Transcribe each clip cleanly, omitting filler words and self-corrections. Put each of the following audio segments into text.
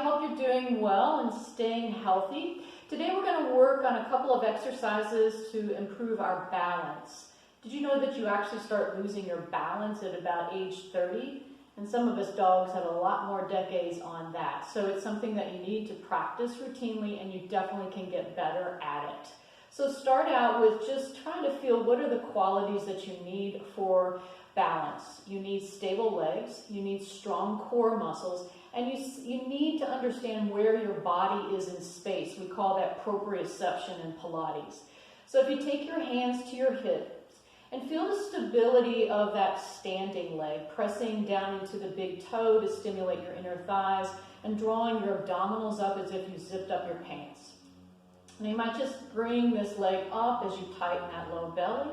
hope you're doing well and staying healthy. Today we're going to work on a couple of exercises to improve our balance. Did you know that you actually start losing your balance at about age 30? And some of us dogs have a lot more decades on that. So it's something that you need to practice routinely, and you definitely can get better at it. So start out with just trying to feel what are the qualities that you need for balance. You need stable legs, you need strong core muscles, and you need to understand where your body is in space. We call that proprioception in Pilates. So if you take your hands to your hips and feel the stability of that standing leg, pressing down into the big toe to stimulate your inner thighs and drawing your abdominals up as if you zipped up your pants. Now you might just bring this leg up as you tighten that low belly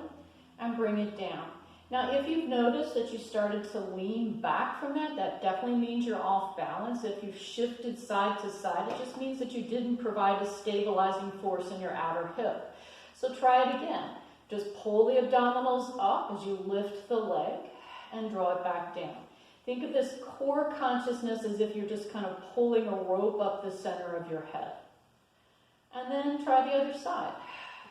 and bring it down. Now, if you've noticed that you started to lean back from that, that definitely means you're off balance. If you've shifted side to side, it just means that you didn't provide a stabilizing force in your outer hip. So try it again. Just pull the abdominals up as you lift the leg and draw it back down. Think of this core consciousness as if you're just kind of pulling a rope up the center of your head. And then try the other side.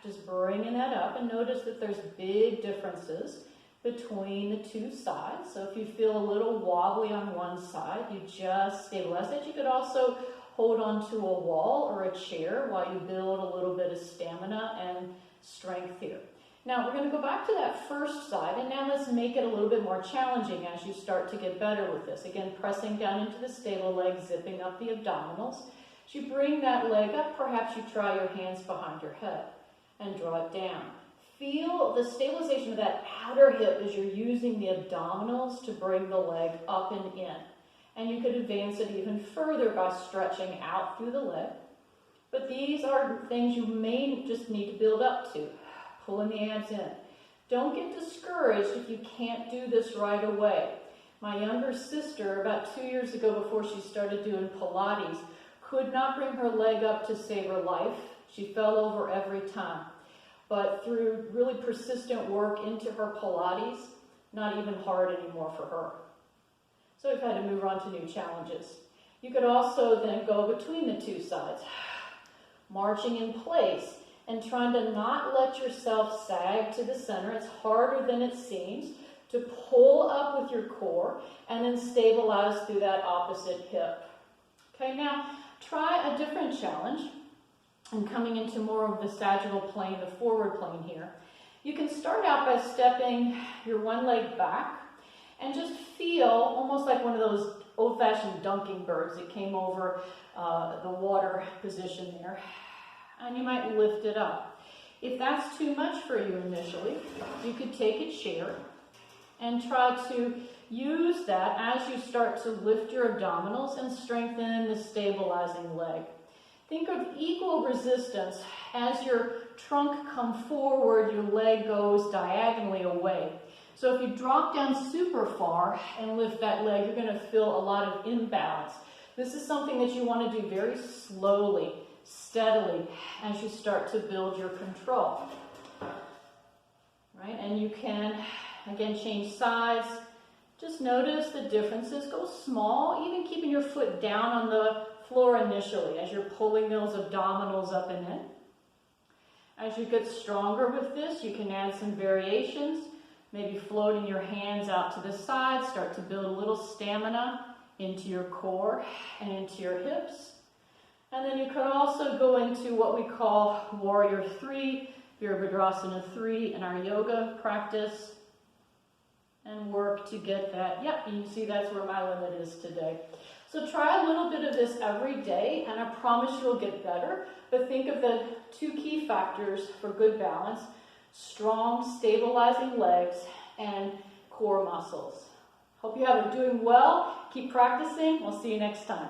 Just bringing that up, and notice that there's big differences between the two sides. So if you feel a little wobbly on one side, you just stabilize it. You could also hold onto a wall or a chair while you build a little bit of stamina and strength here. Now we're going to go back to that first side, and now let's make it a little bit more challenging as you start to get better with this. Again, pressing down into the stable leg, zipping up the abdominals. As you bring that leg up, perhaps you try your hands behind your head and draw it down. Feel the stabilization of that outer hip as you're using the abdominals to bring the leg up and in. And you could advance it even further by stretching out through the leg. But these are things you may just need to build up to. Pulling the abs in. Don't get discouraged if you can't do this right away. My younger sister, about 2 years ago before she started doing Pilates, could not bring her leg up to save her life. She fell over every time. But through really persistent work into her Pilates, not even hard anymore for her. So we've had to move on to new challenges. You could also then go between the two sides, marching in place and trying to not let yourself sag to the center. It's harder than it seems to pull up with your core and then stabilize through that opposite hip. Okay, now try a different challenge. And coming into more of the sagittal plane, the forward plane here. You can start out by stepping your one leg back and just feel almost like one of those old-fashioned dunking birds that came over the water position there. And you might lift it up. If that's too much for you initially, you could take a chair and try to use that as you start to lift your abdominals and strengthen the stabilizing leg. Think of equal resistance. As your trunk comes forward, your leg goes diagonally away. So if you drop down super far and lift that leg, you're going to feel a lot of imbalance. This is something that you want to do very slowly, steadily, as you start to build your control. Right? And you can, again, change sides. Just notice the differences. Go small, even keeping your foot down on the floor initially as you're pulling those abdominals up and in. As you get stronger with this, you can add some variations, maybe floating your hands out to the side, start to build a little stamina into your core and into your hips. And then you could also go into what we call Warrior 3, Virabhadrasana 3 in our yoga practice, and work to get that. Yep, you can see that's where my limit is today. So try a little bit of this every day, and I promise you'll get better. But think of the two key factors for good balance: strong, stabilizing legs and core muscles. Hope you have it doing well. Keep practicing. We'll see you next time.